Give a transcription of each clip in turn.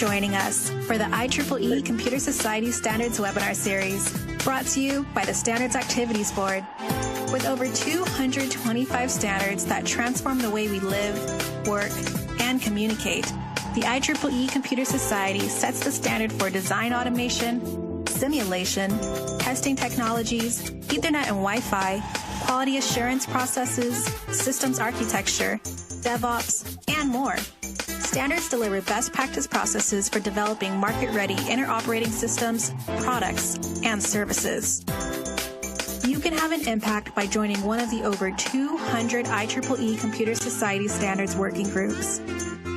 joining us for the IEEE Computer Society Standards webinar series, brought to you by the Standards Activities Board. With over 225 standards that transform the way we live, work, and communicate, the IEEE Computer Society sets the standard for design automation, simulation, testing technologies, Ethernet and Wi-Fi, quality assurance processes, systems architecture, DevOps, and more. Standards deliver best practice processes for developing market-ready interoperating systems, products, and services. You can have an impact by joining one of the over 200 IEEE Computer Society Standards working groups.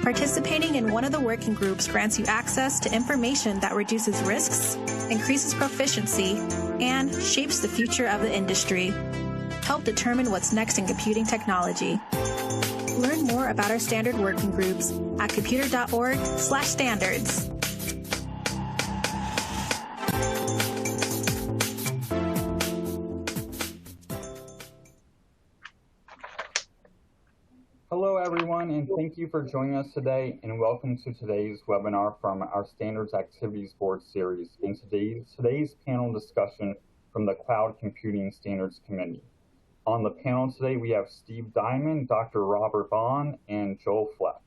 Participating in one of the working groups grants you access to information that reduces risks, increases proficiency, and shapes the future of the industry. Help determine what's next in computing technology. Learn more about our standard working groups at computer.org/standards. Hello everyone, and thank you for joining us today, and welcome to today's webinar from our Standards Activities Board series and today's panel discussion from the Cloud Computing Standards Committee. On the panel today, we have Steve Diamond, Dr. Robert Vaughn, and Joel Fleck.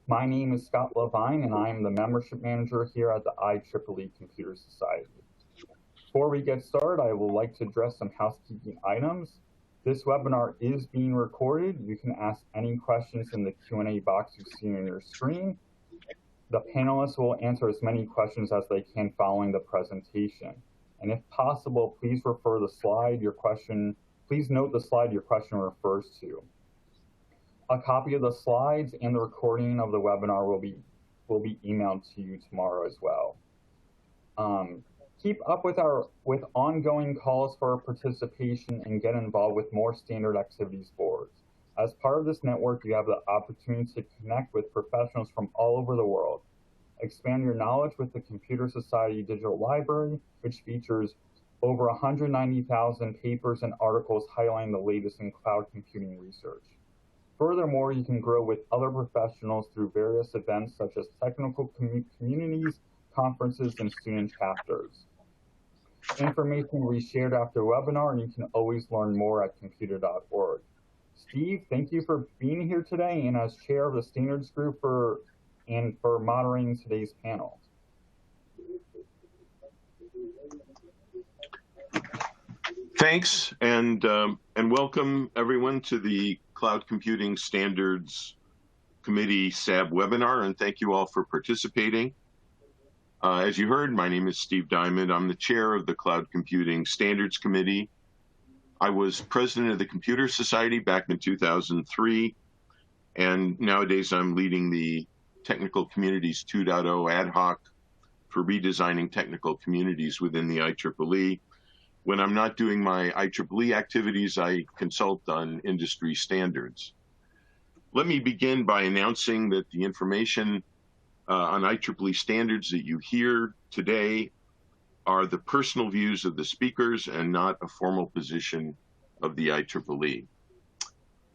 My name is Scott Levine, and I am the membership manager here at the IEEE Computer Society. Before we get started, I would like to address some housekeeping items. This webinar is being recorded. You can ask any questions in the Q&A box you see on your screen. The panelists will answer as many questions as they can following the presentation. And if possible, please refer the slide your question. Please note the slide your question refers to. A copy of the slides and the recording of the webinar will be emailed to you tomorrow as well. Keep up with ongoing calls for participation and get involved with more standard activities boards. As part of this network, you have the opportunity to connect with professionals from all over the world. Expand your knowledge with the Computer Society Digital Library, which features over 190,000 papers and articles highlighting the latest in cloud computing research. Furthermore, you can grow with other professionals through various events such as technical communities, conferences, and student chapters. Information will be shared after the webinar, and you can always learn more at computer.org. Steve, thank you for being here today and as chair of the standards group for moderating today's panel. Thanks, and welcome everyone to the Cloud Computing Standards Committee SAB webinar, and thank you all for participating. As you heard, my name is Steve Diamond. I'm the chair of the Cloud Computing Standards Committee. I was president of the Computer Society back in 2003, and nowadays I'm leading the Technical Communities 2.0 ad hoc for redesigning technical communities within the IEEE. When I'm not doing my IEEE activities, I consult on industry standards. Let me begin by announcing that the information on IEEE standards that you hear today are the personal views of the speakers and not a formal position of the IEEE.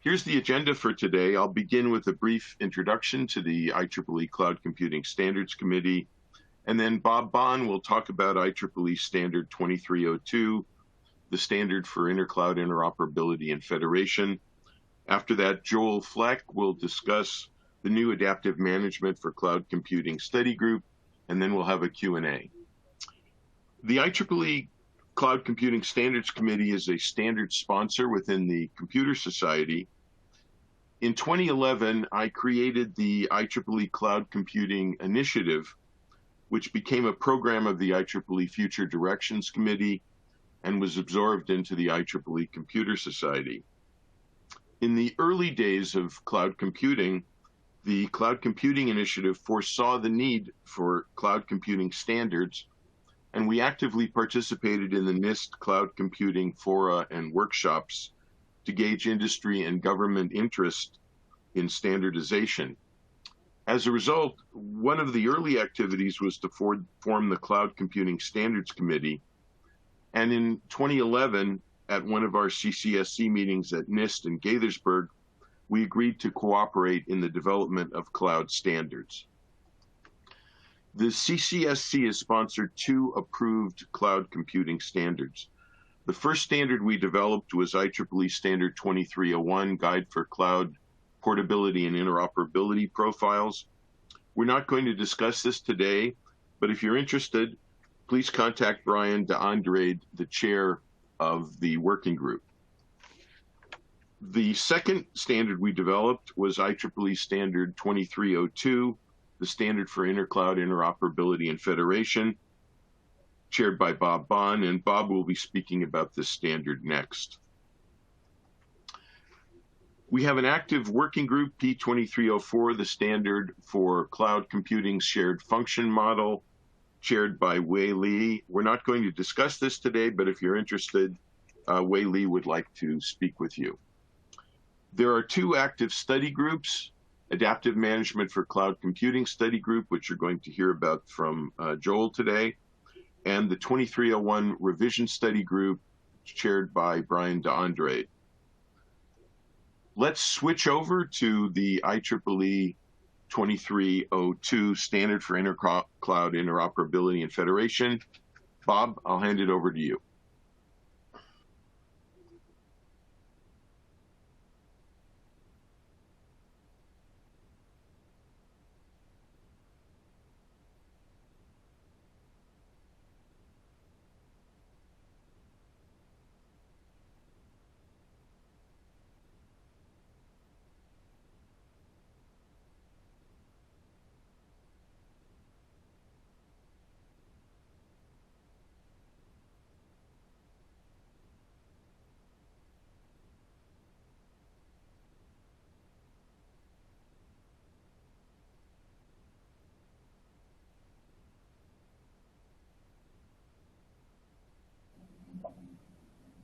Here's the agenda for today. I'll begin with a brief introduction to the IEEE Cloud Computing Standards Committee, and then Bob Bond will talk about IEEE Standard 2302, the standard for intercloud interoperability and federation. After that, Joel Fleck will discuss the new Adaptive Management for Cloud Computing Study Group, and then we'll have a Q&A. The IEEE Cloud Computing Standards Committee is a standard sponsor within the Computer Society. In 2011, I created the IEEE Cloud Computing Initiative, which became a program of the IEEE Future Directions Committee and was absorbed into the IEEE Computer Society. In the early days of cloud computing, the Cloud Computing Initiative foresaw the need for cloud computing standards, and we actively participated in the NIST cloud computing fora and workshops to gauge industry and government interest in standardization. As a result, one of the early activities was to form the Cloud Computing Standards Committee, and in 2011, at one of our CCSC meetings at NIST in Gaithersburg, we agreed to cooperate in the development of cloud standards. The CCSC has sponsored 2 approved cloud computing standards. The first standard we developed was IEEE Standard 2301, Guide for Cloud Portability and Interoperability Profiles. We're not going to discuss this today, but if you're interested, please contact Brian DeAndrade, the chair of the working group. The second standard we developed was IEEE Standard 2302, the Standard for Intercloud Interoperability and Federation, chaired by Bob Bond, and Bob will be speaking about this standard next. We have an active working group, P2304, the Standard for Cloud Computing Shared Function Model, chaired by Wei Li. We're not going to discuss this today, but if you're interested, Wei Li would like to speak with you. There are 2 active study groups, Adaptive Management for Cloud Computing Study Group, which you're going to hear about from Joel today, and the 2301 Revision Study Group, chaired by Brian DeAndrade. Let's switch over to the IEEE 2302 Standard for Intercloud Interoperability and Federation. Bob, I'll hand it over to you.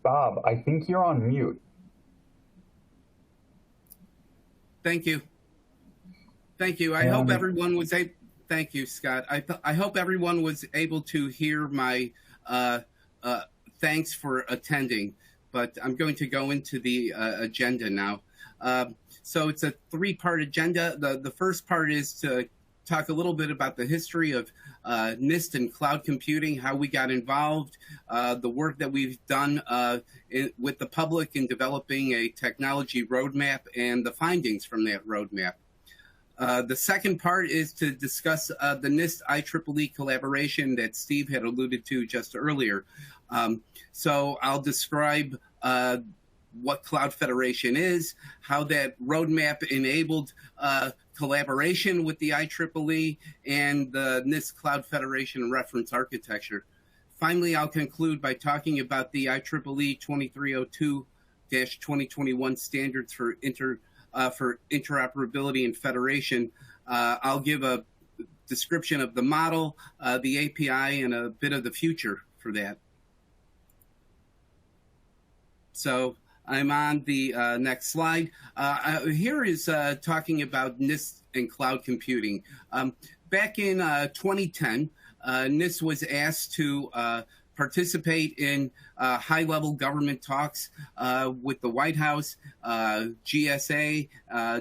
Bob, I think you're on mute. Thank you. Thank you. I hope everyone was able. Thank you, Scott. I hope everyone was able to hear my thanks for attending. But I'm going to go into the agenda now. So it's a 3-part agenda. The first part is to talk a little bit about the history of NIST and cloud computing, how we got involved, the work that we've done with the public in developing a technology roadmap, and the findings from that roadmap. The second part is to discuss the NIST IEEE collaboration that Steve had alluded to just earlier. So I'll describe what Cloud Federation is, how that roadmap enabled collaboration with the IEEE and the NIST Cloud Federation reference architecture. Finally, I'll conclude by talking about the IEEE 2302-2021 standards for interoperability and federation. I'll give a description of the model, the API, and a bit of the future for that. So I'm on the next slide. Here is talking about NIST and cloud computing. Back in 2010, NIST was asked to participate in high-level government talks with the White House, GSA,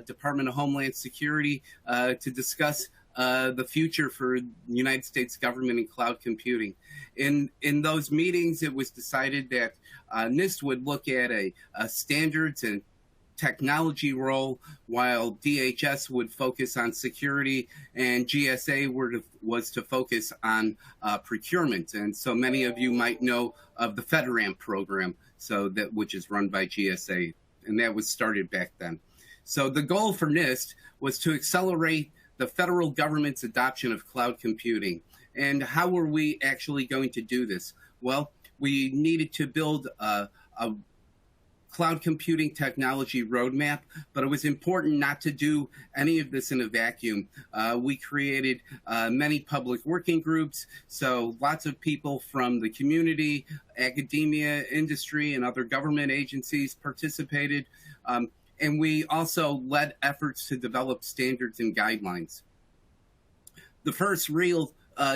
Department of Homeland Security, to discuss the future for the United States government and cloud computing. In those meetings, it was decided that NIST would look at a standards and technology role, while DHS would focus on security and GSA was to focus on procurement. And so many of you might know of the FedRAMP program, which is run by GSA, and that was started back then. So the goal for NIST was to accelerate the federal government's adoption of cloud computing. And how were we actually going to do this? Well, we needed to build a cloud computing technology roadmap, but it was important not to do any of this in a vacuum. We created many public working groups, so lots of people from the community, academia, industry, and other government agencies participated. And we also led efforts to develop standards and guidelines. The first real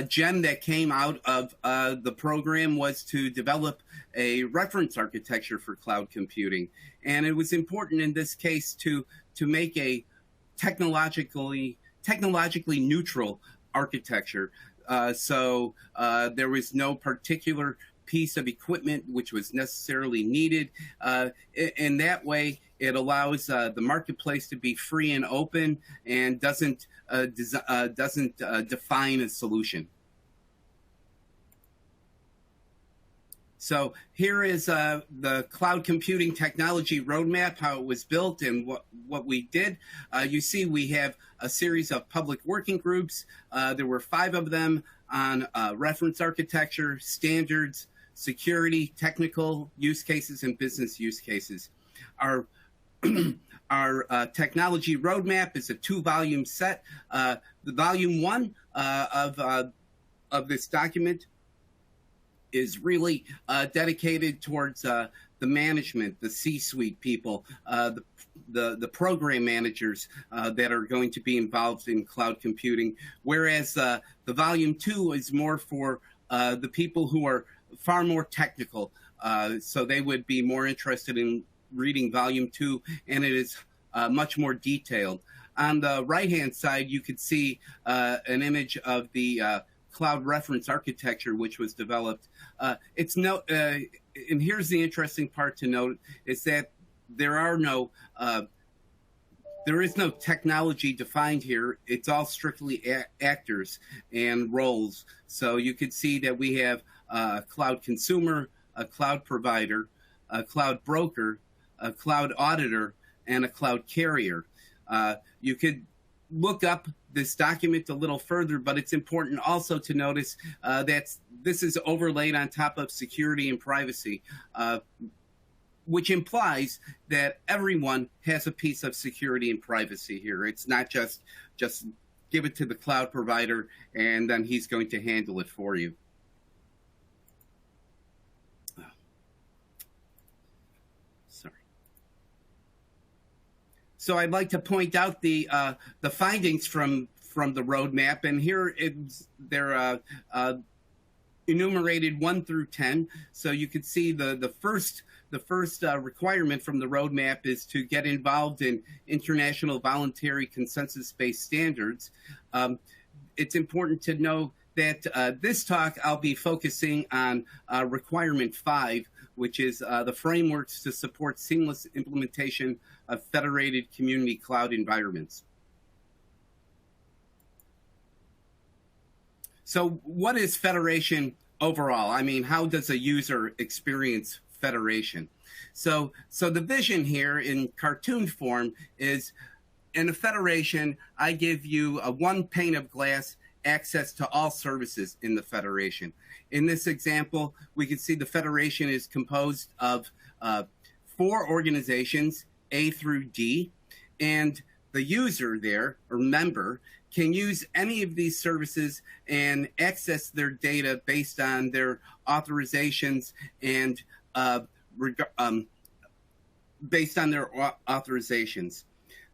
gem that came out of the program was to develop a reference architecture for cloud computing. And it was important in this case to make a technologically neutral architecture. So there was no particular piece of equipment which was necessarily needed. In that way, it allows the marketplace to be free and open and doesn't define a solution. So here is the cloud computing technology roadmap, how it was built and what we did. You see we have a series of public working groups. There were 5 of them on reference architecture, standards, security, technical use cases, and business use cases. Our technology roadmap is a 2-volume set. The volume 1 of this document is really dedicated towards the management, the C-suite people, the program managers that are going to be involved in cloud computing, whereas the volume 2 is more for the people who are far more technical. So they would be more interested in reading volume 2, and it is much more detailed. On the right-hand side, you could see an image of the cloud reference architecture, which was developed. And here's the interesting part to note, is that there is no technology defined here. It's all strictly actors and roles. So you could see that we have a cloud consumer, a cloud provider, a cloud broker, a cloud auditor, and a cloud carrier. You could look up this document a little further, but it's important also to notice that this is overlaid on top of security and privacy, which implies that everyone has a piece of security and privacy here. It's not just give it to the cloud provider and then he's going to handle it for you. So I'd like to point out the findings from the roadmap, and here they're enumerated 1 through 10. So you can see the first requirement from the roadmap is to get involved in international voluntary consensus-based standards. It's important to know that this talk I'll be focusing on requirement 5, which is the frameworks to support seamless implementation of federated community cloud environments. So what is federation overall? I mean, how does a user experience federation? So the vision here in cartoon form is, in a federation, I give you a one pane of glass access to all services in the federation. In this example, we can see the federation is composed of 4 organizations, A through D, and the user there, or member, can use any of these services and access their data based on their authorizations and based on their authorizations.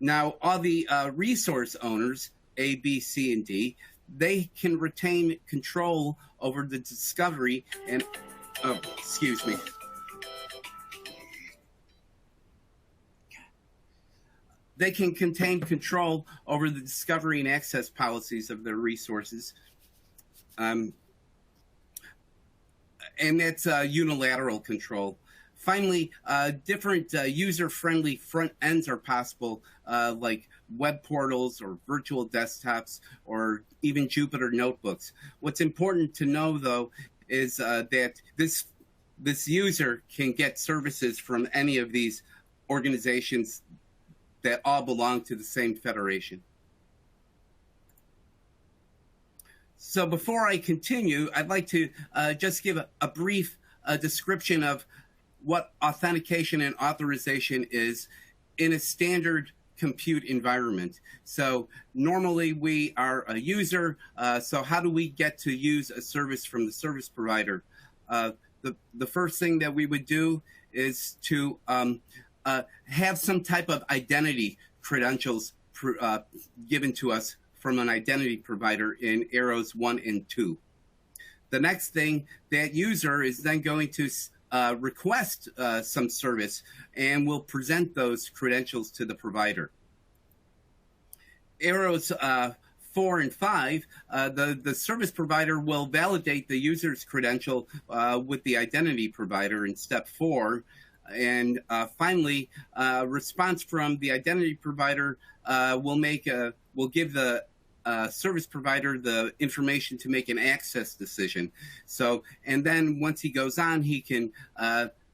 Now, all the resource owners, A, B, C, and D, they can retain control over the discovery and, excuse me. They can contain control over the discovery and access policies of their resources. And that's unilateral control. Finally, different user-friendly front ends are possible, like web portals or virtual desktops or even Jupyter notebooks. What's important to know, though, is that this user can get services from any of these organizations that all belong to the same federation. So before I continue, I'd like to just give a brief description of what authentication and authorization is in a standard compute environment. So normally we are a user, so how do we get to use a service from the service provider? The first thing that we would do is to have some type of identity credentials given to us from an identity provider in arrows 1 and 2. The next thing, that user is then going to request some service and will present those credentials to the provider. Arrows 4 and 5, the service provider will validate the user's credential with the identity provider in step 4. And finally, response from the identity provider will give the service provider the information to make an access decision. So, and then once he goes on, he can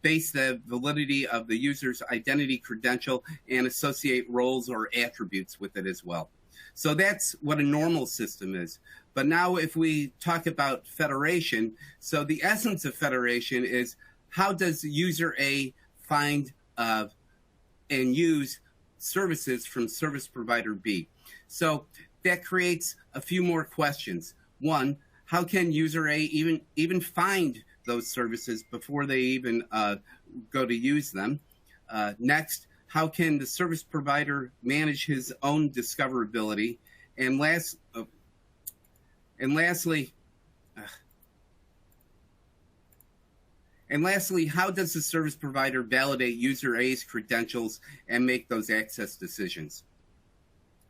base the validity of the user's identity credential and associate roles or attributes with it as well. So that's what a normal system is. But now if we talk about federation, so the essence of federation is how does user A find and use services from service provider B? So that creates a few more questions. One, how can user A even find those services before they even go to use them? Next, how can the service provider manage his own discoverability? And lastly, how does the service provider validate user A's credentials and make those access decisions?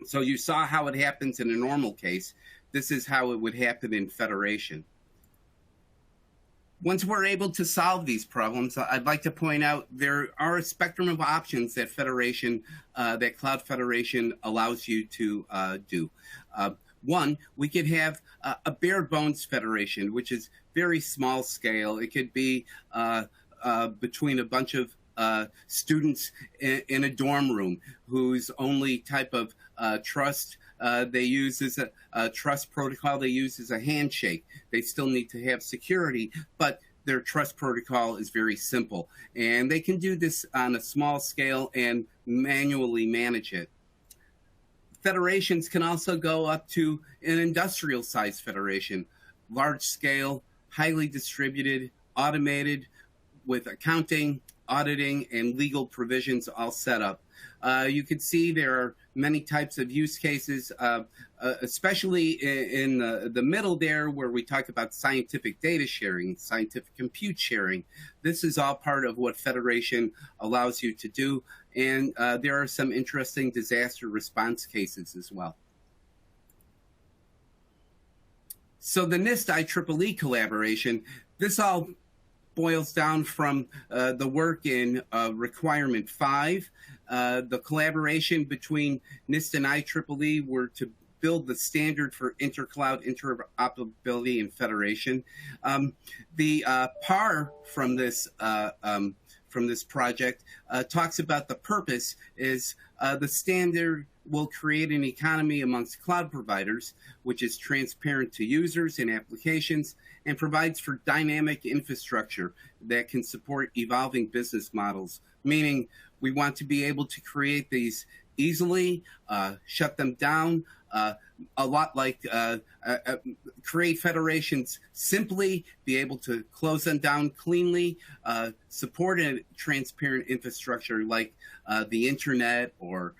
So you saw how it happens in a normal case. This is how it would happen in federation. Once we're able to solve these problems, I'd like to point out there are a spectrum of options that federation, that cloud federation allows you to do. One, we could have a bare bones federation, which is very small scale. It could be between a bunch of students in a dorm room whose only type of trust they use is a trust protocol they use is a handshake. They still need to have security, but their trust protocol is very simple. And they can do this on a small scale and manually manage it. Federations can also go up to an industrial size federation, large scale, highly distributed, automated, with accounting, auditing, and legal provisions all set up. You can see there are many types of use cases, especially in the middle there where we talk about scientific data sharing, scientific compute sharing. This is all part of what federation allows you to do. And there are some interesting disaster response cases as well. So the NIST IEEE collaboration, this all boils down from the work in requirement 5. The collaboration between NIST and IEEE were to build the standard for intercloud interoperability and federation. The PAR from this project talks about the purpose is the standard will create an economy amongst cloud providers, which is transparent to users and applications, and provides for dynamic infrastructure that can support evolving business models, meaning we want to be able to create these easily, shut them down, a lot like create federations simply, be able to close them down cleanly, support a transparent infrastructure like the internet or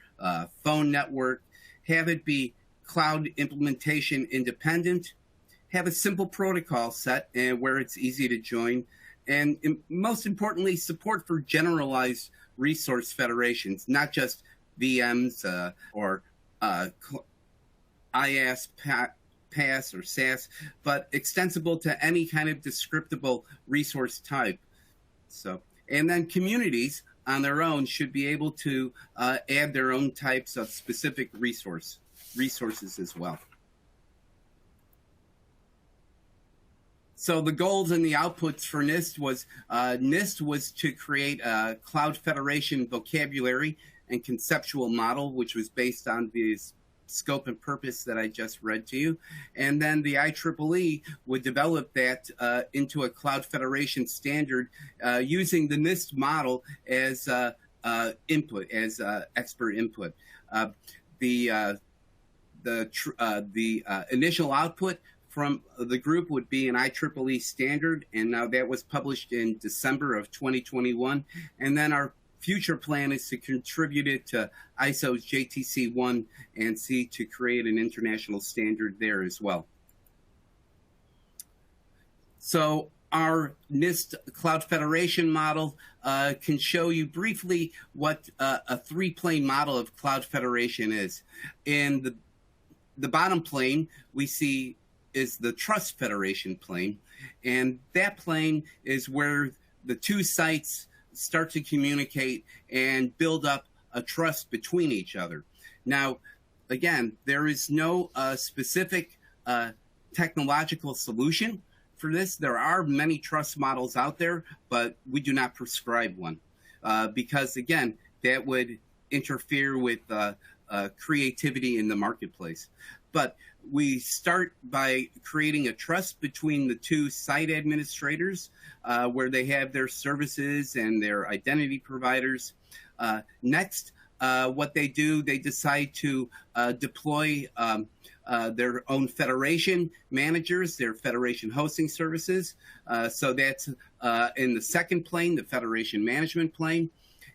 phone network, have it be cloud implementation independent, have a simple protocol set and where it's easy to join, and most importantly, support for generalized resource federations, not just VMs or IaaS, PaaS, or SaaS, but extensible to any kind of descriptable resource type. So, and then communities on their own should be able to add their own types of specific resources as well. So the goals and the outputs for NIST was to create a cloud federation vocabulary and conceptual model, which was based on the scope and purpose that I just read to you. And then the IEEE would develop that into a cloud federation standard using the NIST model as input, as expert input. The initial output from the group would be an IEEE standard, and now that was published in December of 2021. And then our future plan is to contribute it to ISO's JTC 1 and C to create an international standard there as well. So our NIST Cloud Federation model can show you briefly what a three-plane model of Cloud Federation is. And the bottom plane we see is the Trust Federation plane, and that plane is where the two sites start to communicate and build up a trust between each other. Now, again, there is no specific technological solution for this. There are many trust models out there, but we do not prescribe one because, again, that would interfere with creativity in the marketplace. But we start by creating a trust between the two site administrators where they have their services and their identity providers. Next, what they do, they decide to deploy their own federation managers, their federation hosting services. So that's in the second plane, the federation management plane.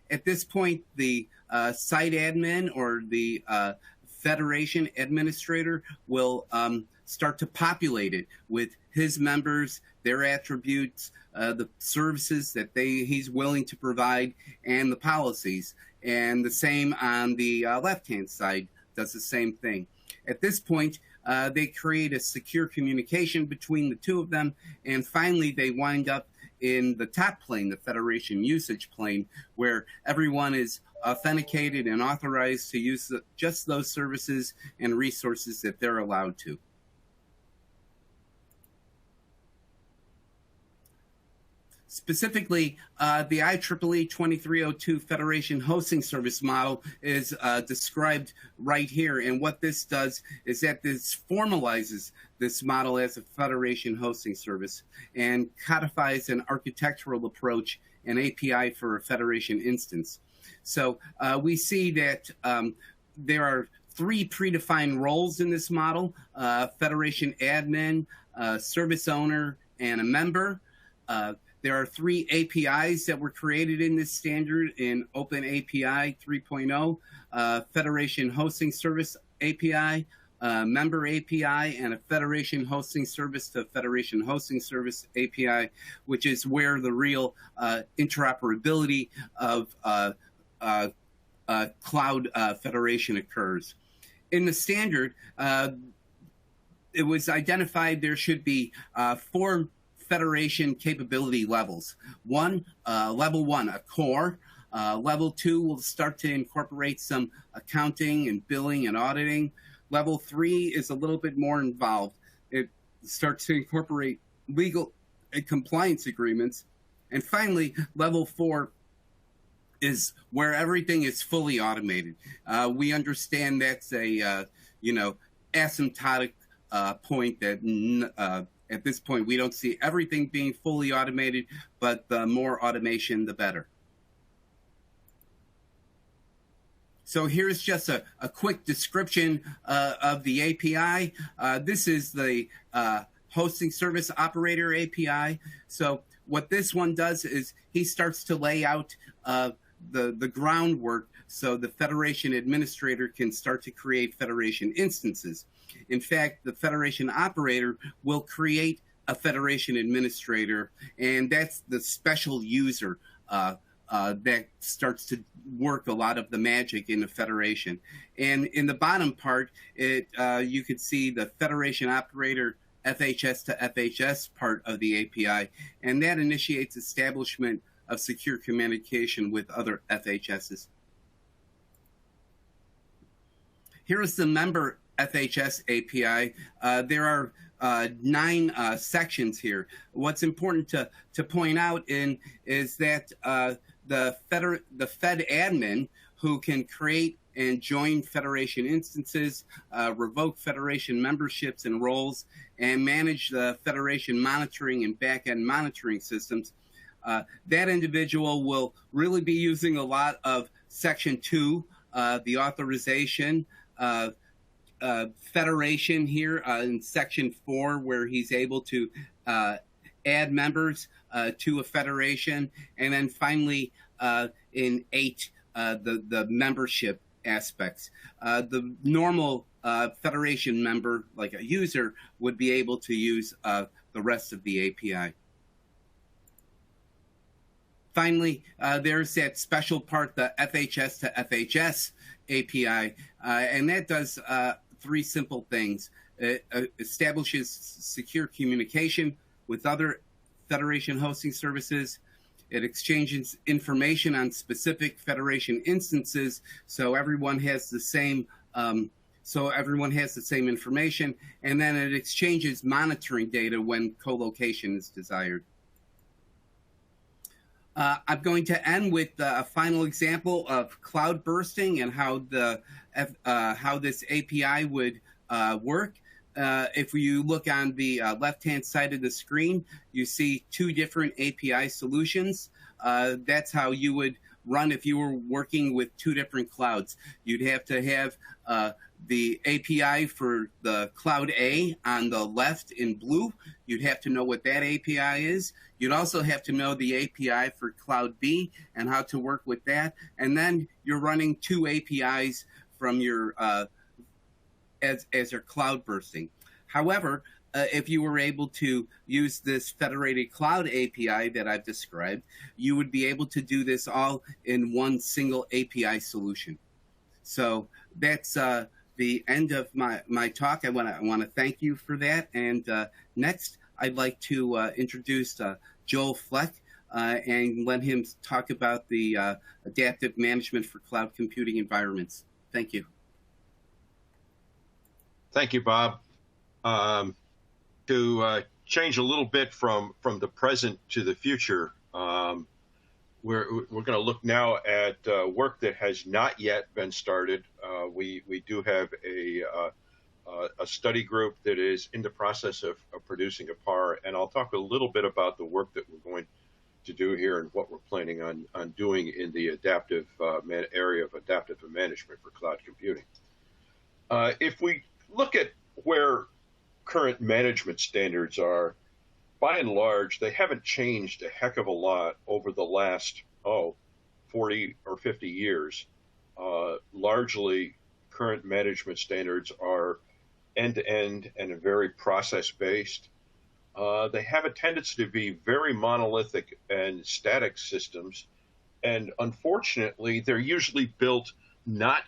At this point, the site admin or the federation administrator will start to populate it with his members, their attributes, the services that he's willing to provide, and the policies. And the same on the left-hand side does the same thing. At this point, they create a secure communication between the two of them, and finally they wind up in the top plane, the federation usage plane, where everyone is authenticated and authorized to use just those services and resources that they're allowed to. Specifically, the IEEE 2302 Federation Hosting Service model is described right here. And what this does is that this formalizes this model as a Federation hosting service and codifies an architectural approach and API for a Federation instance. So we see that there are three predefined roles in this model: Federation admin, service owner, and a member. There are three APIs that were created in this standard in Open API 3.0, Federation Hosting Service API, Member API, and a Federation Hosting Service to Federation Hosting Service API, which is where the real interoperability of cloud federation occurs. In the standard, it was identified there should be 4 federation capability levels. Level 1, a core. Level 2 will start to incorporate some accounting and billing and auditing. Level 3 is a little bit more involved. It starts to incorporate legal and compliance agreements. And finally, level 4 is where everything is fully automated. We understand that's a asymptotic point that at this point, we don't see everything being fully automated, but the more automation, the better. So here's just a quick description of the API. This is the hosting service operator API. So what this one does is he starts to lay out the groundwork so the federation administrator can start to create federation instances. In fact, the federation operator will create a federation administrator, and that's the special user that starts to work a lot of the magic in the federation. And in the bottom part, you could see the federation operator FHS to FHS part of the API, and that initiates establishment of secure communication with other FHSs. Here is the member FHS API. There are 9 sections here. What's important to point out is that the Fed admin, who can create and join federation instances, revoke federation memberships and roles, and manage the federation monitoring and back-end monitoring systems, that individual will really be using a lot of Section 2, the authorization, federation here in Section 4, where he's able to add members to a federation, and then finally in 8, the membership aspects. The normal federation member, like a user, would be able to use the rest of the API. Finally, there's that special part, the FHS to FHS API, and that does three simple things. It establishes secure communication with other Federation hosting services. It exchanges information on specific Federation instances, so everyone has the same information, and then it exchanges monitoring data when co-location is desired. I'm going to end with a final example of cloud bursting and how this API would work. If you look on the left-hand side of the screen, you see two different API solutions. That's how you would run if you were working with two different clouds. You'd have to have the API for the Cloud A on the left in blue. You'd have to know what that API is. You'd also have to know the API for Cloud B and how to work with that. And then you're running two APIs from your as your cloud bursting. However, if you were able to use this federated cloud API that I've described, you would be able to do this all in one single API solution. So that's the end of my talk. I want to thank you for that. And next, I'd like to introduce Joel Fleck and let him talk about the adaptive management for cloud computing environments. Thank you. Thank you, Bob. To change a little bit from the present to the future, we're going to look now at work that has not yet been started. We do have a study group that is in the process of producing a PAR, and I'll talk a little bit about the work that we're going to do here and what we're planning on doing in the adaptive area of adaptive management for cloud computing. If we look at where current management standards are, by and large, they haven't changed a heck of a lot over the last, 40 or 50 years. Largely, current management standards are end-to-end and very process-based. They have a tendency to be very monolithic and static systems, and unfortunately, they're usually built not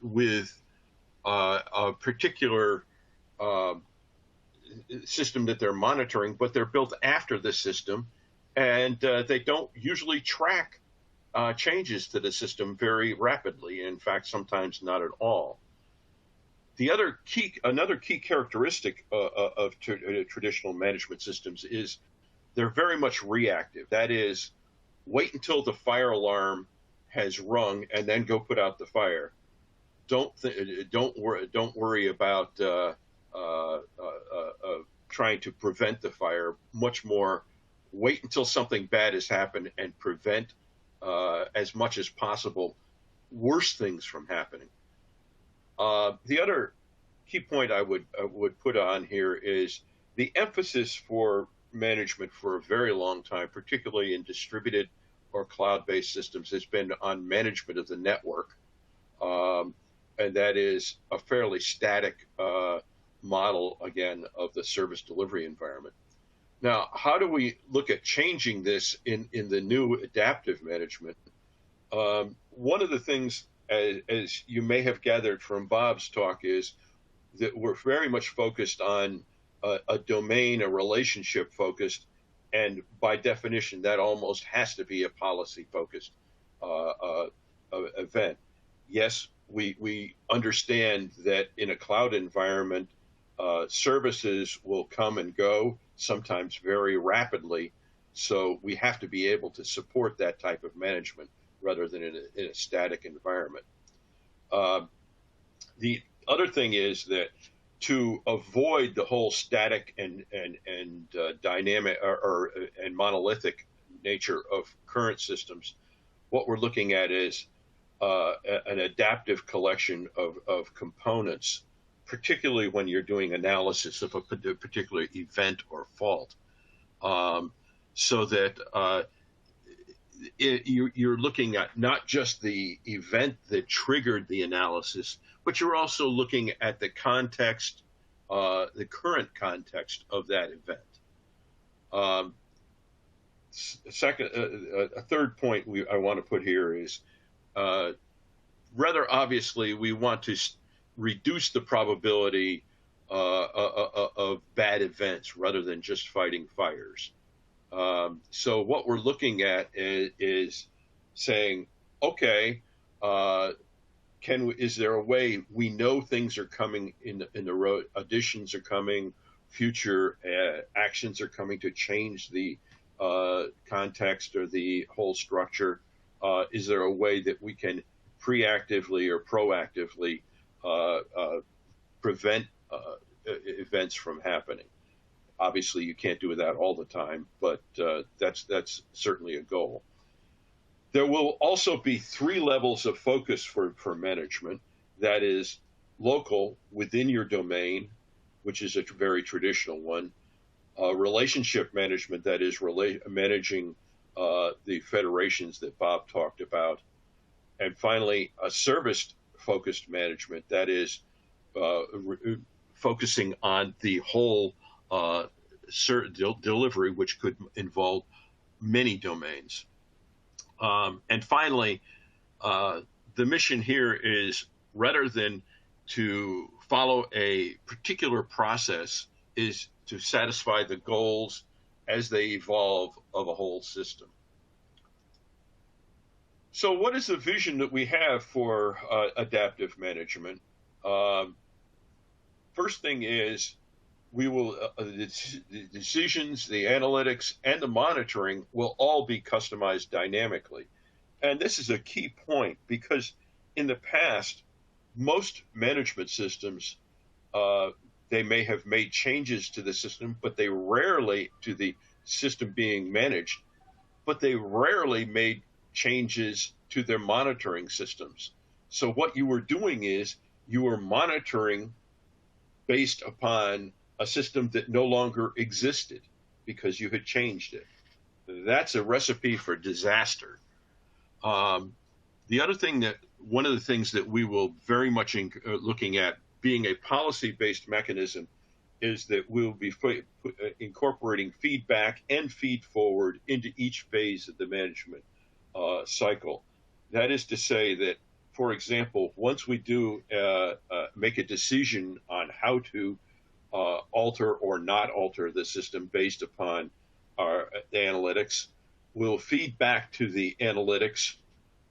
with a particular system that they're monitoring, but they're built after the system, and they don't usually track changes to the system very rapidly. In fact, sometimes not at all. Another key characteristic of traditional management systems is they're very much reactive. That is, wait until the fire alarm has rung and then go put out the fire. Don't worry about trying to prevent the fire. Much more, wait until something bad has happened and prevent as much as possible worse things from happening. The other key point I would put on here is the emphasis for management for a very long time, particularly in distributed or cloud-based systems, has been on management of the network. And that is a fairly static model, again, of the service delivery environment. Now, how do we look at changing this in the new adaptive management? One of the things, as you may have gathered from Bob's talk, is that we're very much focused on a domain, a relationship focused, and by definition, that almost has to be a policy-focused event. Yes, we understand that in a cloud environment, services will come and go, sometimes very rapidly, so we have to be able to support that type of management rather than in a static environment. The other thing is that to avoid the whole static and dynamic and monolithic nature of current systems, what we're looking at is an adaptive collection of components, particularly when you're doing analysis of a particular event or fault, so that you're looking at not just the event that triggered the analysis, but you're also looking at the context, the current context of that event. A third point I want to put here is, rather obviously, we want to reduce the probability of bad events rather than just fighting fires. So what we're looking at is saying, okay, is there a way we know things are coming in the road, additions are coming, future actions are coming to change the context or the whole structure? Is there a way that we can preactively or proactively prevent events from happening? Obviously, you can't do that all the time, but that's certainly a goal. There will also be 3 levels of focus for management. That is local, within your domain, which is a very traditional one. Relationship management, that is managing the federations that Bob talked about. And finally, a service-focused management, that is focusing on the whole delivery, which could involve many domains. And finally, the mission here is, rather than to follow a particular process, is to satisfy the goals as they evolve of a whole system. So what is the vision that we have for adaptive management? First thing is, we will the decisions, the analytics, and the monitoring will all be customized dynamically. And this is a key point, because in the past, most management systems, they may have made changes to the system, but they rarely, to the system being managed, but they rarely made changes to their monitoring systems. So what you were doing is you were monitoring based upon a system that no longer existed because you had changed it. That's a recipe for disaster. The other thing that, one of the things that we will very much looking at being a policy-based mechanism is that we'll be incorporating feedback and feed forward into each phase of the management cycle. That is to say that, for example, once we do make a decision on how to alter or not alter the system based upon our analytics, we'll feed back to the analytics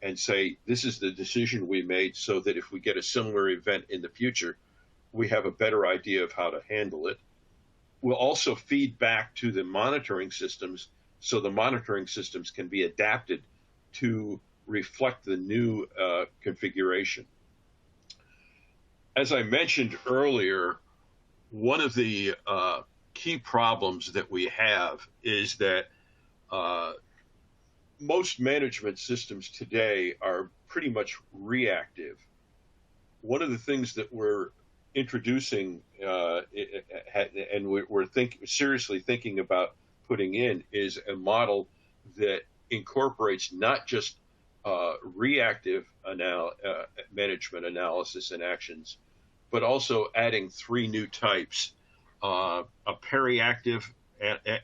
and say, this is the decision we made, so that if we get a similar event in the future, we have a better idea of how to handle it. We'll also feed back to the monitoring systems, so the monitoring systems can be adapted to reflect the new configuration. As I mentioned earlier, one of the key problems that we have is that most management systems today are pretty much reactive. One of the things that we're introducing and we're seriously thinking about putting in is a model that incorporates not just reactive management analysis and actions, but also adding 3 new types. A periactive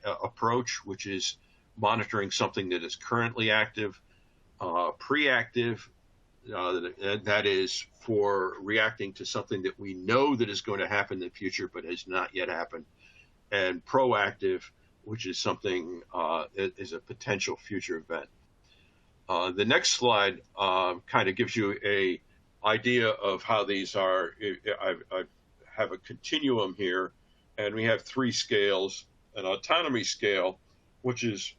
approach, which is monitoring something that is currently active. Preactive, that is for reacting to something that we know that is going to happen in the future but has not yet happened. And proactive, which is something is a potential future event. The next slide kind of gives you a idea of how these are. I have a continuum here, and we have 3 scales. An autonomy scale, which is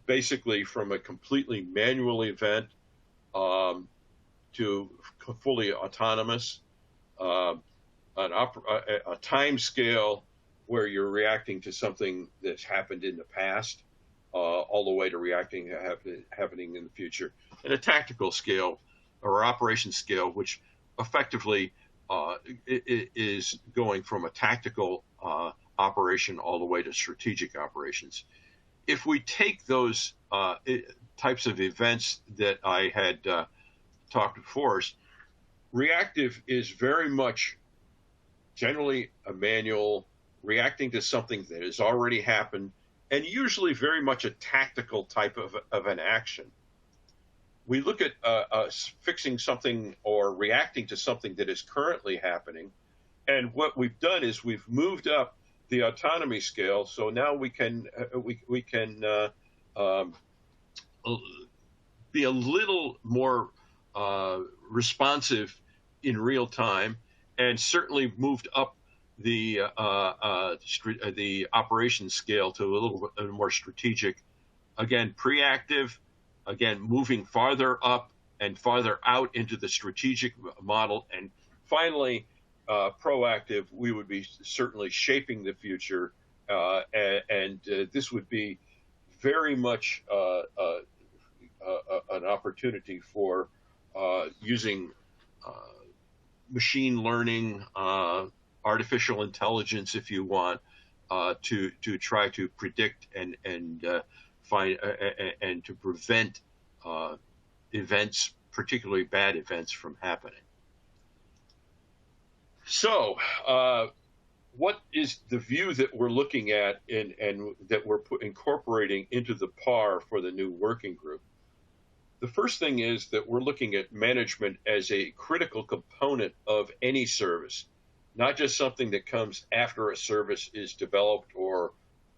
basically from a completely manual event to fully autonomous. A time scale where you're reacting to something that's happened in the past, all the way to reacting happening in the future. And a tactical scale or operation scale, which effectively is going from a tactical operation all the way to strategic operations. If we take those types of events that I had talked before, reactive is very much generally a manual, reacting to something that has already happened, and usually very much a tactical type of an action. we look at fixing something or reacting to something that is currently happening. And what we've done is we've moved up the autonomy scale. So now we can be a little more responsive in real time, and certainly moved up the operations scale to a little bit more strategic. Again, preactive, again, moving farther up and farther out into the strategic model. And finally, proactive, we would be certainly shaping the future. And this would be very much an opportunity for using machine learning, artificial intelligence, if you want, to try to predict and find and to prevent events, particularly bad events, from happening. So, what is the view that we're looking at and that we're incorporating into the PAR for the new working group? The first thing is that we're looking at management as a critical component of any service, not just something that comes after a service is developed or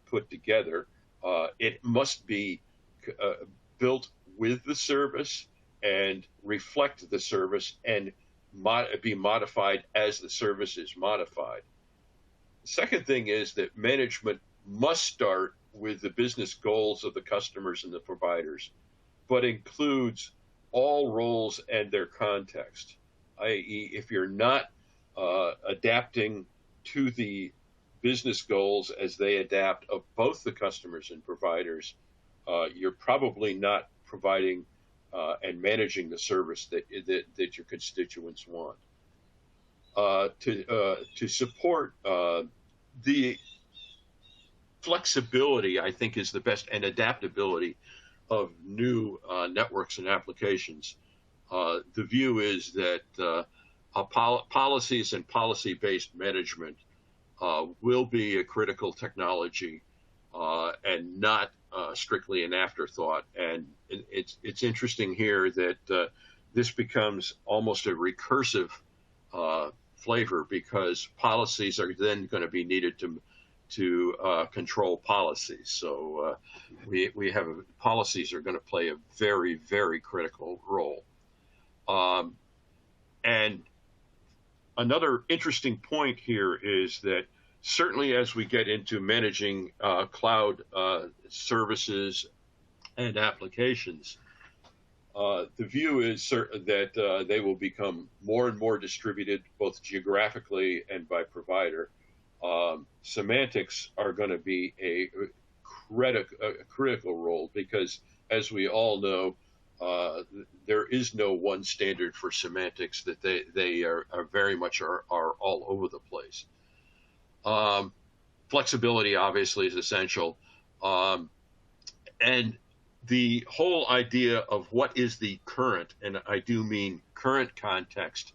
put together. It must be built with the service and reflect the service and be modified as the service is modified. The second thing is that management must start with the business goals of the customers and the providers, but includes all roles and their context, i.e., if you're not adapting to the business goals as they adapt of both the customers and providers, you're probably not providing and managing the service that your constituents want. To support the flexibility, I think, is the best, and adaptability of new networks and applications. The view is that policies and policy-based management will be a critical technology and not strictly an afterthought. And it's interesting here that this becomes almost a recursive flavor, because policies are then going to be needed to control policies. So we have policies are going to play a very, very critical role. And another interesting point here is that certainly as we get into managing cloud services and applications, the view is that they will become more and more distributed, both geographically and by provider. Semantics are going to be a critical role, because, as we all know, there is no one standard for semantics, that they are very much are all over the place. Flexibility obviously is essential. And the whole idea of what is the current, and I do mean current context,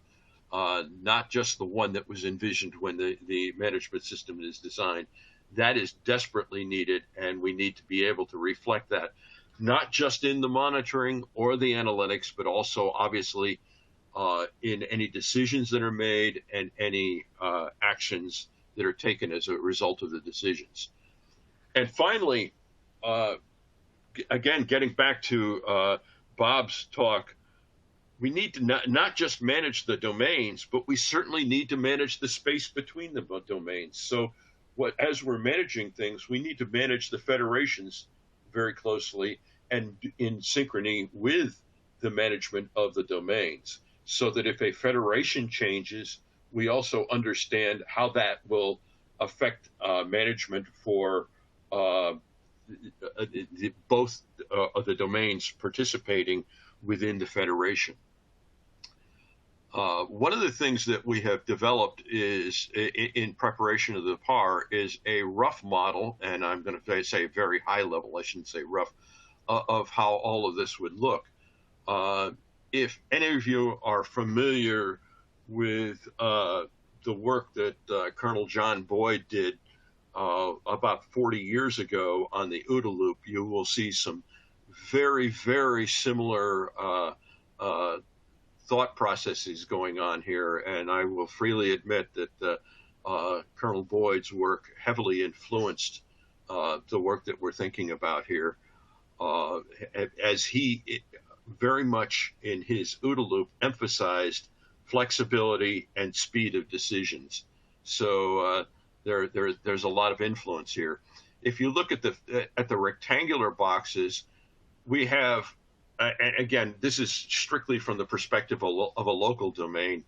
not just the one that was envisioned when the management system is designed, that is desperately needed, and we need to be able to reflect that, not just in the monitoring or the analytics, but also obviously in any decisions that are made and any actions that are taken as a result of the decisions. And finally, again, getting back to Bob's talk, we need to not just manage the domains, but we certainly need to manage the space between the domains. So as we're managing things, we need to manage the federations very closely and in synchrony with the management of the domains, so that if a federation changes, we also understand how that will affect management for both of the domains participating within the federation. One of the things that we have developed is, in preparation of the PAR, is a rough model, and I'm going to say very high level, I shouldn't say rough, of how all of this would look. If any of you are familiar with the work that Colonel John Boyd did about 40 years ago on the OODA loop, you will see some very, very similar thought processes going on here, and I will freely admit that Colonel Boyd's work heavily influenced the work that we're thinking about here, as he very much in his OODA loop emphasized flexibility and speed of decisions. So there's a lot of influence here. If you look at the rectangular boxes, we have, and again, this is strictly from the perspective of a local domain.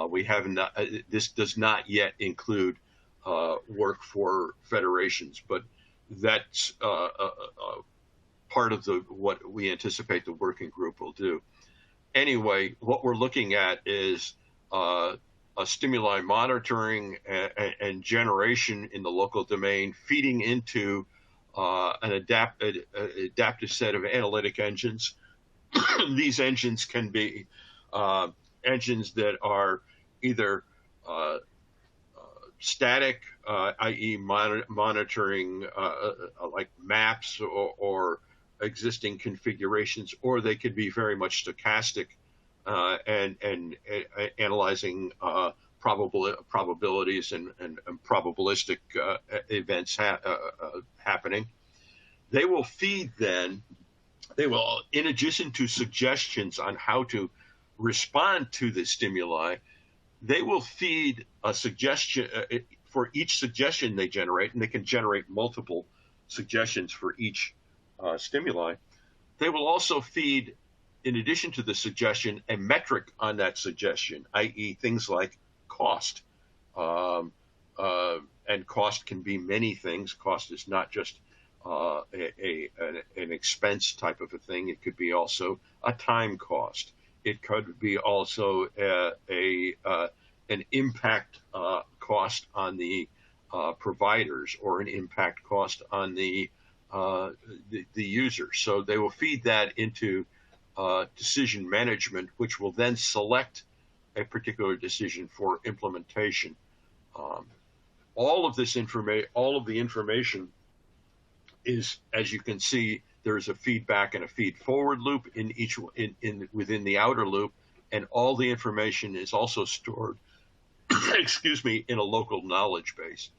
We have not, this does not yet include work for federations, but that's part of what we anticipate the working group will do. Anyway, what we're looking at is a stimuli monitoring and generation in the local domain, feeding into an adaptive set of analytic engines. These engines can be engines that are either static, i.e. monitoring like maps or existing configurations, or they could be very much stochastic and analyzing probabilities and probabilistic events happening. They will feed then, in addition to suggestions on how to respond to the stimuli, they will feed a suggestion for each suggestion they generate, and they can generate multiple suggestions for each stimuli. They will also feed, in addition to the suggestion, a metric on that suggestion, i.e. things like cost. And cost can be many things. Cost is not just an expense type of a thing. It could be also a time cost. It could be also an impact cost on the providers, or an impact cost on the user. So they will feed that into decision management, which will then select a particular decision for implementation. All of the information is, as you can see, there's a feedback and a feed forward loop in each within the outer loop, and all the information is also stored, excuse me, in a local knowledge base.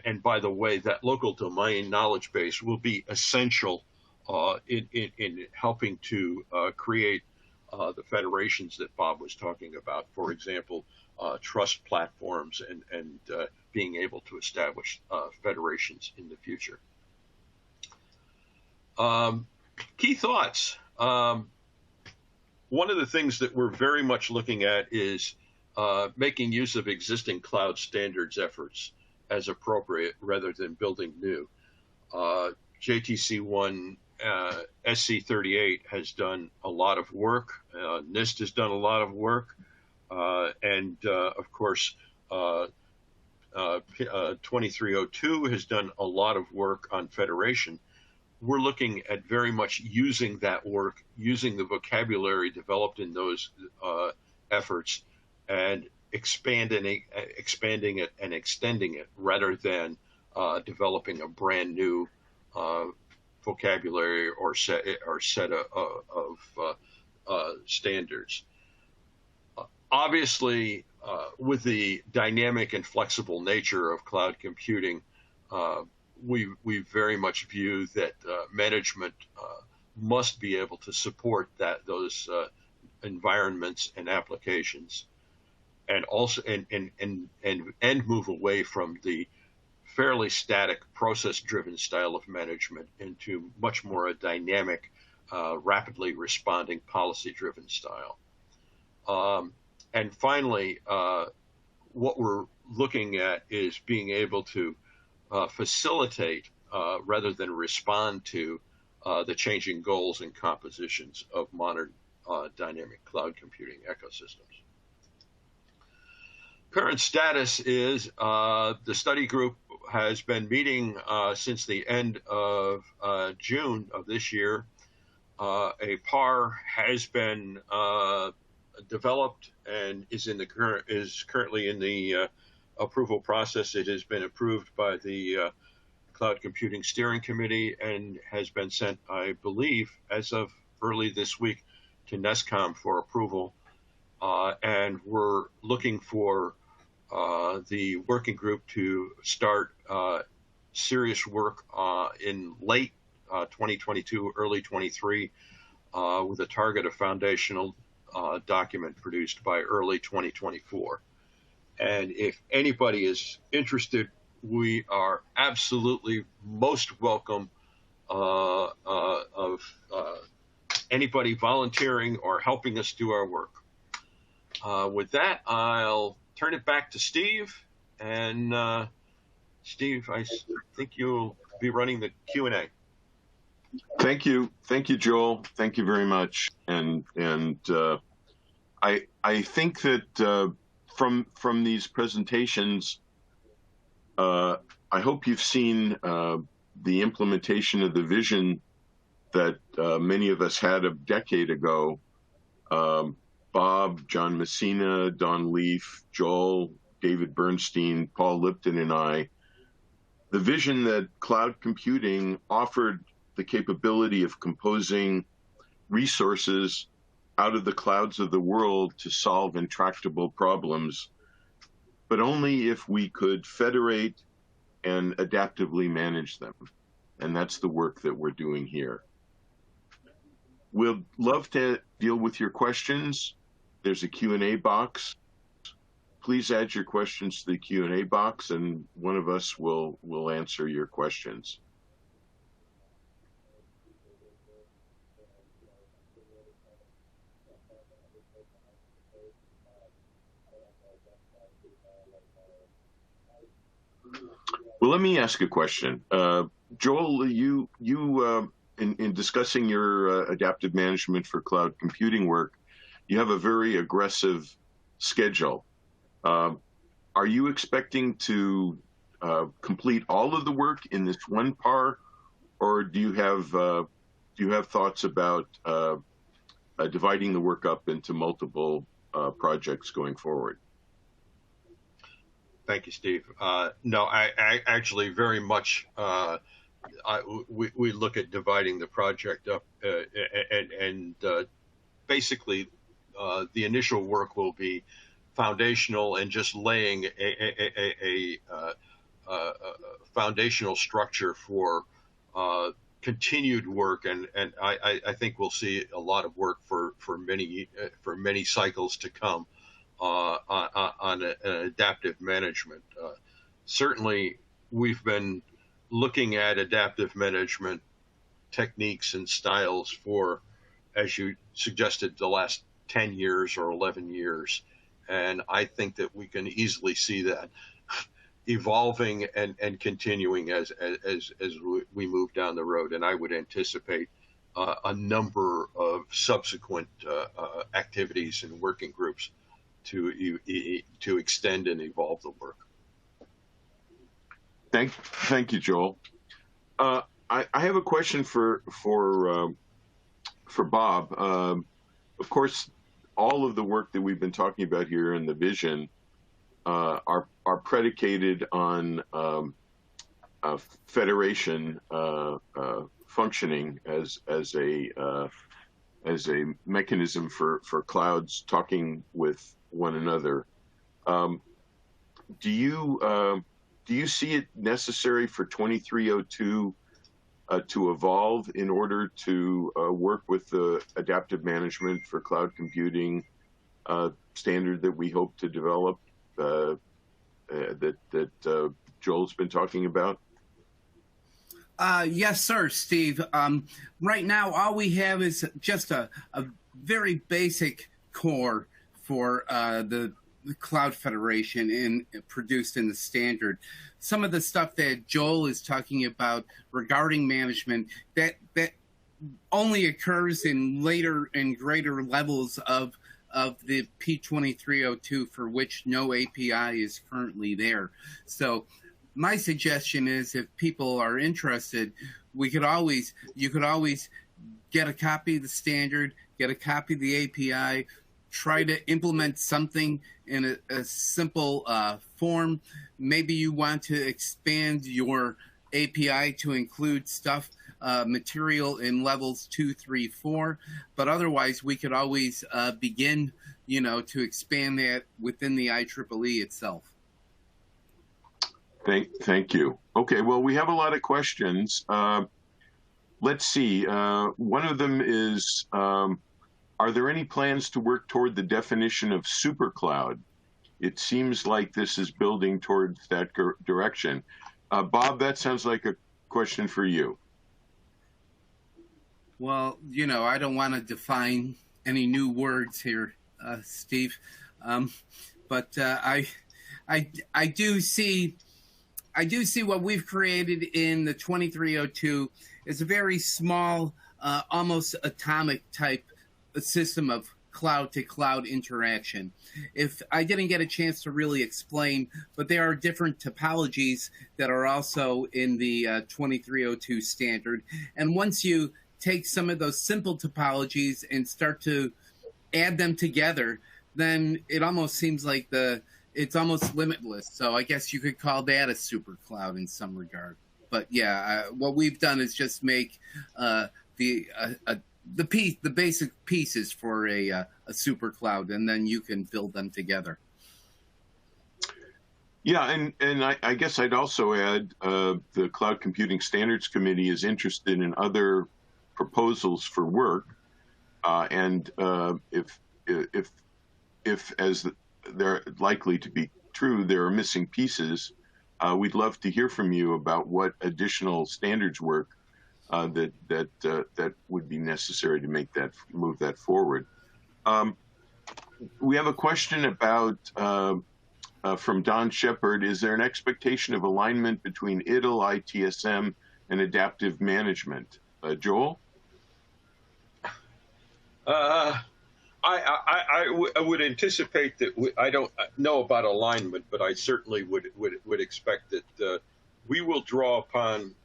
And by the way, that local domain knowledge base will be essential in helping to create the federations that Bob was talking about. For example, trust platforms and being able to establish federations in the future. Key thoughts. One of the things that we're very much looking at is making use of existing cloud standards efforts as appropriate rather than building new. JTC1 SC38 has done a lot of work. NIST has done a lot of work. And of course, 2302 has done a lot of work on federation. We're looking at very much using that work, using the vocabulary developed in those efforts, and expanding it and extending it, rather than developing a brand new vocabulary or set of standards. Obviously, with the dynamic and flexible nature of cloud computing, we very much view that management must be able to support those environments and applications, and also and move away from the fairly static process-driven style of management into much more a dynamic, rapidly responding policy-driven style. And finally, what we're looking at is being able to facilitate rather than respond to the changing goals and compositions of modern dynamic cloud computing ecosystems. Current status is the study group has been meeting since the end of June of this year. A PAR has been developed and is currently in the approval process. It has been approved by the Cloud Computing Steering Committee and has been sent, I believe, as of early this week to NESCOM for approval. And we're looking for the working group to start serious work in late 2022, early 23, with a target of foundational document produced by early 2024. And if anybody is interested, we are absolutely most welcome of anybody volunteering or helping us do our work. With that, I'll turn it back to Steve. And Steve, I think you'll be running the Q&A. Thank you, Joel. Thank you very much. And I think that from these presentations, I hope you've seen the implementation of the vision that many of us had a decade ago. Bob, John Messina, Don Leaf, Joel, David Bernstein, Paul Lipton, and I. The vision that cloud computing offered the capability of composing resources out of the clouds of the world to solve intractable problems, but only if we could federate and adaptively manage them. And that's the work that we're doing here. We'd love to deal with your questions. There's a Q&A box. Please add your questions to the Q&A box, and one of us will answer your questions. Well, let me ask a question. Joel, you in discussing your adaptive management for cloud computing work, you have a very aggressive schedule. Are you expecting to complete all of the work in this one PAR, or do you have thoughts about dividing the work up into multiple projects going forward? Thank you, Steve. No, I actually very much, we look at dividing the project up and basically the initial work will be foundational and just laying a foundational structure for continued work. And I think we'll see a lot of work for many cycles to come. On an adaptive management. Certainly, we've been looking at adaptive management techniques and styles for, as you suggested, the last 10 years or 11 years. And I think that we can easily see that evolving and continuing as we move down the road. And I would anticipate a number of subsequent activities and working groups to extend and evolve the work. Thank you, Joel. I have a question for Bob. Of course, all of the work that we've been talking about here in the vision are predicated on federation functioning as a mechanism for clouds talking with one another. Do you see it necessary for 2302 to evolve in order to work with the adaptive management for cloud computing standard that we hope to develop that Joel's been talking about? Yes, sir, Steve. Right now, all we have is just a very basic core for the Cloud Federation produced in the standard. Some of the stuff that Joel is talking about regarding management, that only occurs in later and greater levels of the P2302, for which no API is currently there. So my suggestion is, if people are interested, you could always get a copy of the standard, get a copy of the API, try to implement something in a simple form. Maybe you want to expand your API to include stuff, material in levels 2, 3, 4, but otherwise we could always begin, to expand that within the IEEE itself. Thank you. Okay, well, we have a lot of questions. Let's see. One of them is, are there any plans to work toward the definition of supercloud? It seems like this is building towards that direction. Bob, that sounds like a question for you. Well, I don't want to define any new words here, Steve, but I do see what we've created in the 2302 is a very small, almost atomic type system of cloud-to-cloud interaction. If I didn't get a chance to really explain, but there are different topologies that are also in the 2302 standard. And once you take some of those simple topologies and start to add them together, then it almost seems like it's almost limitless. So I guess you could call that a super cloud in some regard. But yeah, what we've done is just make the basic pieces for a super cloud, and then you can build them together. Yeah, and I guess I'd also add the Cloud Computing Standards Committee is interested in other proposals for work, and if as they're likely to be true, there are missing pieces, we'd love to hear from you about what additional standards work that would be necessary to move that forward. We have a question about from Don Shepard. Is there an expectation of alignment between ITIL, ITSM, and adaptive management? Joel? I would anticipate that I don't know about alignment, but I certainly would expect that we will draw upon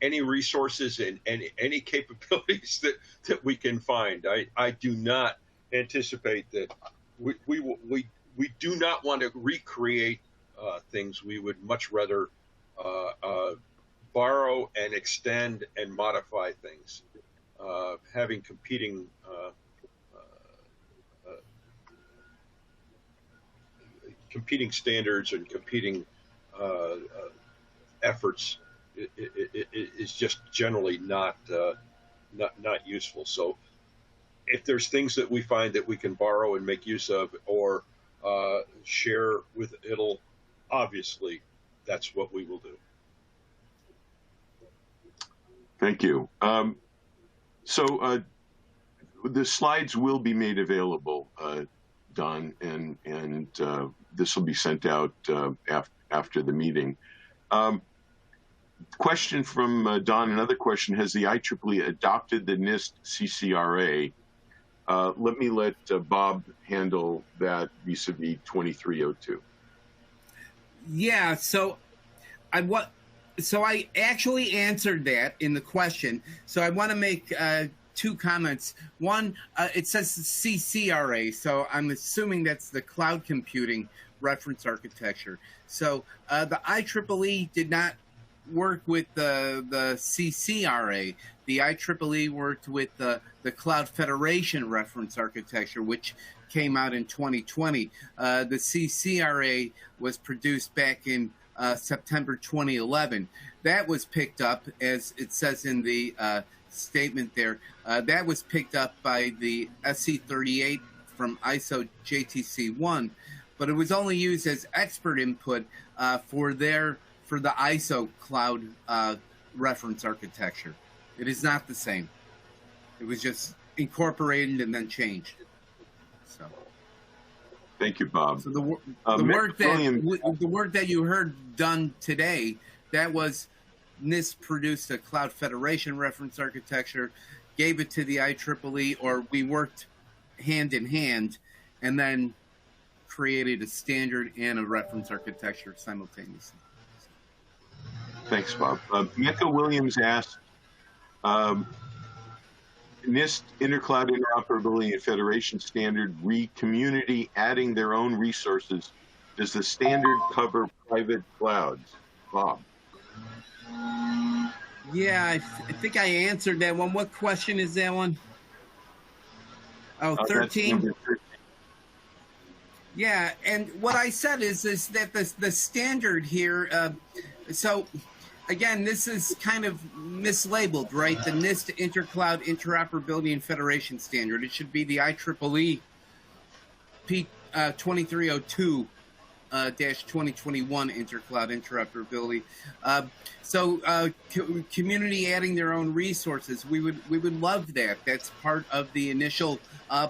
any resources and any capabilities that we can find. I do not anticipate that we do not want to recreate things. We would much rather borrow and extend and modify things. Having competing standards and competing efforts is just generally not useful. So if there's things that we find that we can borrow and make use of or share with ITIL, obviously that's what we will do. Thank you. So the slides will be made available, Don, and this will be sent out after the meeting. Question from Don, another question, has the IEEE adopted the NIST CCRA? Let me let Bob handle that vis-a-vis 2302. Yeah, so I actually answered that in the question. So I want to make two comments. One, it says CCRA, so I'm assuming that's the Cloud Computing Reference Architecture. So the IEEE did not work with the CCRA. The IEEE worked with the Cloud Federation Reference Architecture, which came out in 2020. The CCRA was produced back in September 2011. That was picked up, as it says in the statement there, that was picked up by the SC38 from ISO JTC1, but it was only used as expert input for the ISO cloud reference architecture. It is not the same. It was just incorporated and then changed. So. Thank you, Bob. So the work that you heard done today, that was NIST produced a Cloud Federation reference architecture, gave it to the IEEE, or we worked hand in hand, and then created a standard and a reference architecture simultaneously. Thanks, Bob. Mecca Williams asked, NIST, Intercloud Interoperability and Federation Standard, community adding their own resources. Does the standard cover private clouds? Bob. Yeah, I think I answered that one. What question is that one? Oh, 13? Yeah, and what I said is that the standard here, so again, this is kind of mislabeled, right? The NIST Intercloud Interoperability and Federation Standard. It should be the IEEE P2302 -2021 Intercloud Interoperability. Community adding their own resources. We would love that. That's part of the initial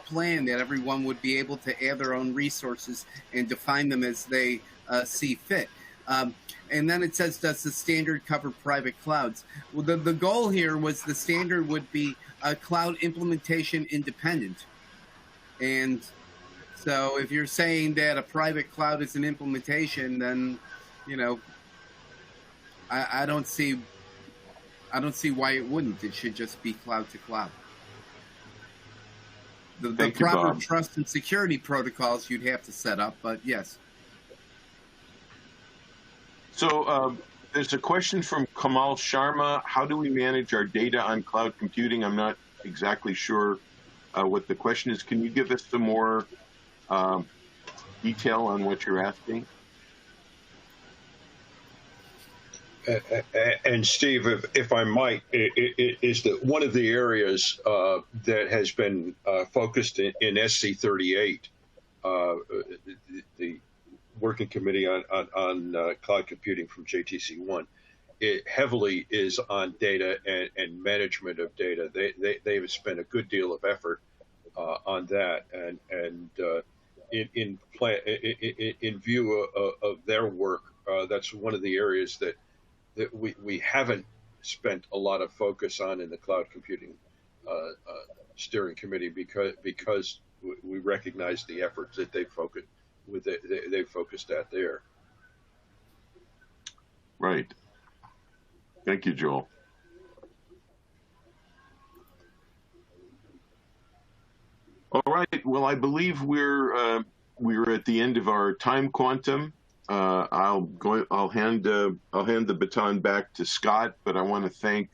plan, that everyone would be able to add their own resources and define them as they see fit. And then it says, does the standard cover private clouds? Well, the goal here was the standard would be cloud implementation independent. And so if you're saying that a private cloud is an implementation, then, you know, I don't see why it wouldn't. It should just be cloud to cloud. The proper trust and security protocols you'd have to set up, but yes. So there's a question from Kamal Sharma. How do we manage our data on cloud computing? I'm not exactly sure what the question is. Can you give us some more detail on what you're asking? And Steve, if I might, is that one of the areas that has been focused in SC 38, the Working Committee on Cloud Computing from JTC1, it heavily is on data and management of data. They've spent a good deal of effort on that, and in view of their work, that's one of the areas that we haven't spent a lot of focus on in the Cloud Computing Steering Committee because we recognize the efforts that they've focused at there. Right. Thank you, Joel. All right. Well, I believe we're at the end of our time quantum. I'll hand the baton back to Scott, but I want to thank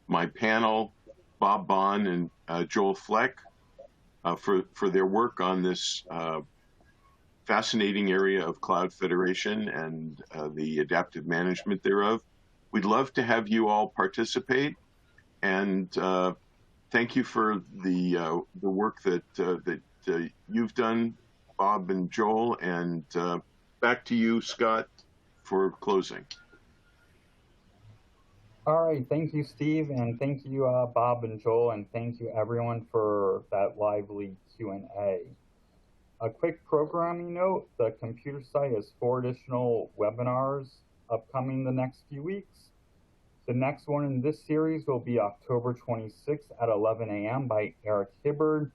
my panel, Bob Bond and Joel Fleck, for their work on this fascinating area of Cloud Federation and the adaptive management thereof. We'd love to have you all participate, and thank you for the work that you've done, Bob and Joel, and back to you, Scott, for closing. All right, thank you, Steve, and thank you, Bob and Joel, and thank you, everyone, for that lively Q&A. A quick programming note, the computer site has 4 additional webinars upcoming the next few weeks. The next one in this series will be October 26th at 11 a.m. by Eric Hibbard,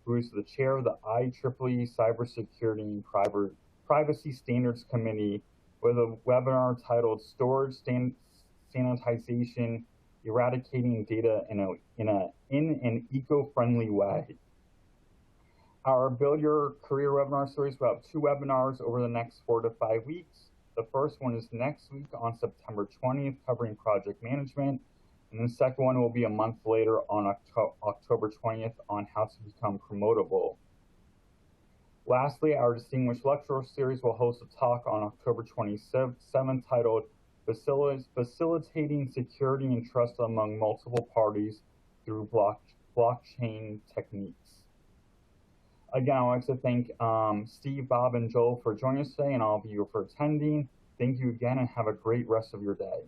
who is the chair of the IEEE Cybersecurity and Privacy Standards Committee, with a webinar titled Storage Sanitization, Eradicating Data in an Eco-Friendly Way. Our Build Your Career webinar series will have 2 webinars over the next 4 to 5 weeks. The first one is next week on September 20th, covering project management, and the second one will be a month later on October 20th on how to become promotable. Lastly, our Distinguished Lecturer Series will host a talk on October 27th titled Facilitating Security and Trust Among Multiple Parties Through Blockchain Techniques. Again, I'd like to thank Steve, Bob, and Joel for joining us today, and all of you for attending. Thank you again, and have a great rest of your day.